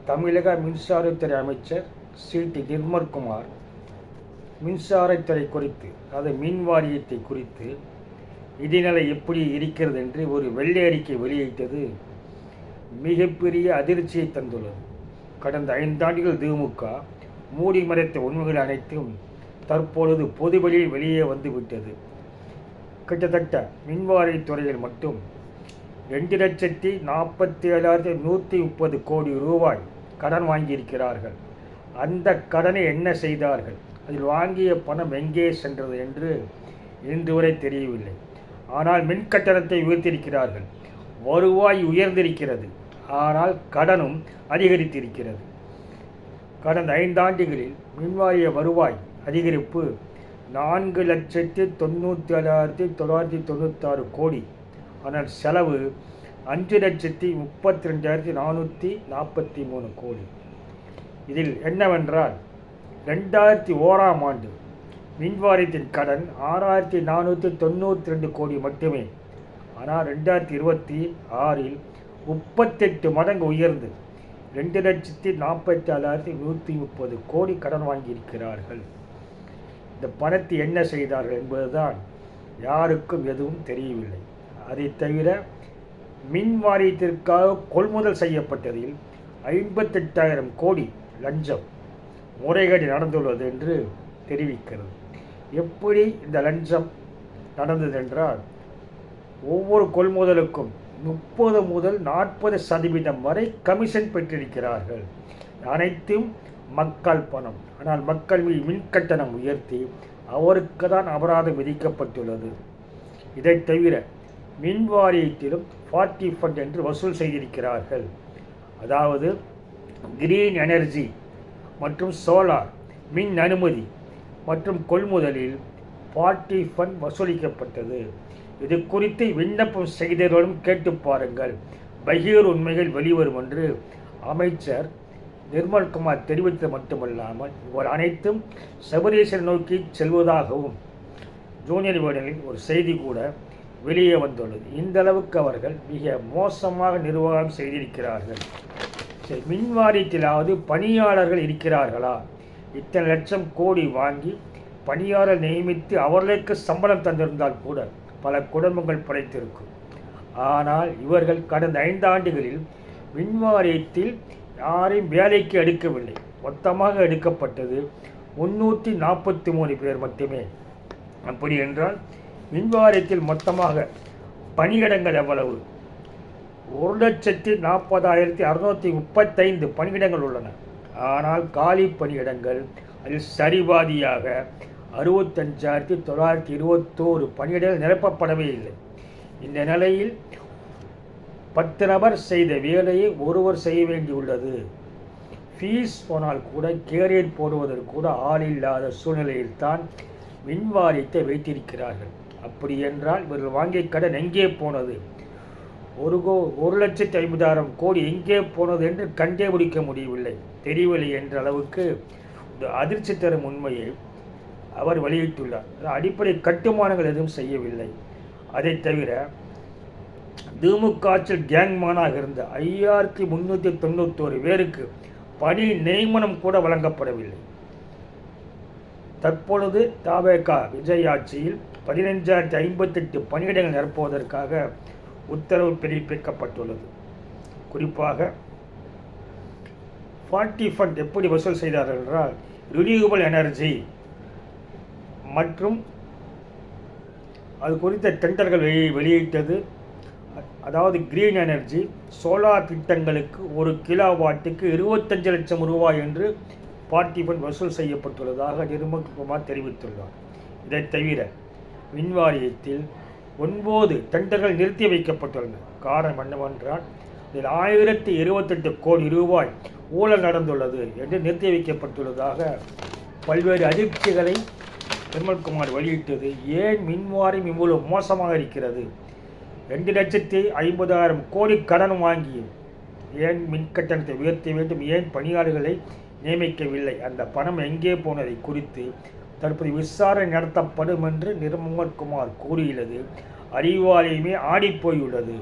தமிழக மின்சாரத்துறை அமைச்சர் சி.டி. நிர்மல்குமார் மின்சாரத்துறை குறித்து, அதாவது மின் வாரியத்தை குறித்து நிதிநிலை எப்படி இருக்கிறது என்று ஒரு வெள்ளை அறிக்கை வெளியிட்டது மிகப்பெரிய அதிர்ச்சியை தந்துள்ளது. கடந்த 5 ஆண்டுகள் திமுக மூடி மறைத்த உண்மைகள் அனைத்தும் தற்பொழுது பொதுவெளியில் வெளியே வந்துவிட்டது. கிட்டத்தட்ட மின்வாரியத்துறையில் மட்டும் 2,47,130 கோடி ரூபாய் கடன் வாங்கியிருக்கிறார்கள். அந்த கடனை என்ன செய்தார்கள், அதில் வாங்கிய பணம் எங்கே சென்றது என்று இன்று வரை தெரியவில்லை. ஆனால் மின் கட்டணத்தை உயர்த்தியிருக்கிறார்கள். வருவாய் உயர்ந்திருக்கிறது, ஆனால் கடனும் அதிகரித்திருக்கிறது. கடந்த 5 ஆண்டுகளில் மின்வாரிய வருவாய் அதிகரிப்பு 4,97,996 கோடி. ஆனால் செலவு 5,32,443 கோடி. இதில் என்னவென்றால் 2001ஆம் ஆண்டு மின்வாரியத்தின் கடன் 6,492 கோடி மட்டுமே. ஆனால் 2026இல் 38 மடங்கு உயர்ந்து 2,47,130 கோடி கடன் வாங்கியிருக்கிறார்கள். இந்த பணத்தை என்ன செய்தார்கள் என்பதுதான் யாருக்கும் எதுவும் தெரியவில்லை. அதை தவிர மின் வாரியத்திற்காக கொள்முதல் செய்யப்பட்டதில் 58,000 கோடி லஞ்சம் முறைகேடு நடந்துள்ளது என்று தெரிவிக்கிறது. எப்படி இந்த லஞ்சம் நடந்ததென்றால், ஒவ்வொரு கொள்முதலுக்கும் 30 முதல் 40% வரை கமிஷன் பெற்றிருக்கிறார்கள். அனைத்தும் மக்கள் பணம். ஆனால் மக்கள் மின் கட்டணம் உயர்த்தி அவருக்கு தான் அபராதம் விதிக்கப்பட்டுள்ளது. இதை தவிர மின் வாரியத்திலும் 40 ஃபண்ட் என்று வசூல் செய்திருக்கிறார்கள். அதாவது கிரீன் எனர்ஜி மற்றும் சோலார் மின் அனுமதி மற்றும் கொள்முதலில் 40 ஃபண்ட் வசூலிக்கப்பட்டது. இது குறித்து விண்ணப்பம் செய்தவர்களும் கேட்டு பாருங்கள், பகீர் உண்மைகள் வெளிவரும் என்று அமைச்சர் நிர்மல்குமார் தெரிவித்தது மட்டுமல்லாமல் இவர் அனைத்தும் சபரீசன் நோக்கி செல்வதாகவும் ஜூனியர் வீடனில் ஒரு செய்தி கூட வெளியே வந்துள்ளது. இந்த அளவுக்கு அவர்கள் மிக மோசமாக நிர்வாகம் செய்திருக்கிறார்கள். சரி, மின் வாரியத்திலாவது பணியாளர்கள் இருக்கிறார்களா? இத்தனை லட்சம் கோடி வாங்கி பணியாளர் நியமித்து அவர்களுக்கு சம்பளம் தந்திருந்தால் கூட பல குடும்பங்கள் படைத்திருக்கும். ஆனால் இவர்கள் கடந்த 5 ஆண்டுகளில் மின் வாரியத்தில் யாரையும் வேலைக்கு எடுக்கவில்லை. மொத்தமாக எடுக்கப்பட்டது 343 பேர் மட்டுமே. அப்படி என்றால் மின் வாரியத்தில் மொத்தமாக பணியிடங்கள் எவ்வளவு? 1,40,635 பணியிடங்கள் உள்ளன. ஆனால் காலி பணியிடங்கள் அதில் சரிபாதியாக 65,921 பணியிடங்கள் நிரப்பப்படவே இல்லை. இந்த நிலையில் 10 நபர் செய்த வேலையை ஒருவர் செய்ய வேண்டியுள்ளது. ஃபீஸ் போனால் கூட கேரியர் போடுவதற்கு கூட ஆள் இல்லாத சூழ்நிலையில் தான் மின் வாரியத்தை வைத்திருக்கிறார்கள். அப்படி என்றால் இவர்கள் வாங்கிய கடன் எங்கே போனது? 1,50,000 கோடி எங்கே போனது என்று கண்டே பிடிக்க முடியவில்லை, தெரியவில்லை என்ற அளவுக்கு அதிர்ச்சி தரும் உண்மையை அவர் வெளியிட்டுள்ளார். அடிப்படை கட்டுமானங்கள் எதுவும் செய்யவில்லை. அதை தவிர திமுக ஆட்சியில் கேங்மேனாக இருந்த 5,391 பேருக்கு பணி நியமனம் கூட வழங்கப்படவில்லை. தற்பொழுது தவேக விஜய் ஆட்சியில் 15,058 பணியிடங்கள் நிரப்புவதற்காக உத்தரவு பிறப்பிக்கப்பட்டுள்ளது. குறிப்பாக 40 ஃபண்ட் எப்படி வசூல் செய்தார்கள் என்றால், ரினியூவபிள் எனர்ஜி மற்றும் அது குறித்த டெண்டர்கள் வெளியிட்டது. அதாவது கிரீன் எனர்ஜி சோலார் திட்டங்களுக்கு 1 கிலோவாட்டுக்கு 25 லட்சம் ரூபாய் என்று 40 ஃபண்ட் வசூல் செய்யப்பட்டுள்ளதாக நிர்மல்குமார் தெரிவித்துள்ளார். இதை தவிர மின் வாரியத்தில் 9 டெண்டர்கள் நிறுத்தி வைக்கப்பட்டுள்ளன. காரணம் என்னவென்றால், இதில் 1,028 கோடி ரூபாய் ஊழல் நடந்துள்ளது என்று நிறுத்தி வைக்கப்பட்டுள்ளதாக பல்வேறு அதிர்ச்சிகளை நிர்மல்குமார் வெளியிட்டது. ஏன் மின் வாரியம் இவ்வளவு மோசமாக இருக்கிறது? 2,50,000 கோடி கடன் வாங்கி ஏன் மின் கட்டணத்தை உயர்த்த வேண்டும்? ஏன் பணியாளர்களை நியமிக்கவில்லை? அந்த பணம் எங்கே போனதை குறித்து தற்போது விசாரணை நடத்தப்படும் என்று நிர்மல்குமார் கூறியுள்ளது. அறிவாலயமே ஆடிப்போயுள்ளது.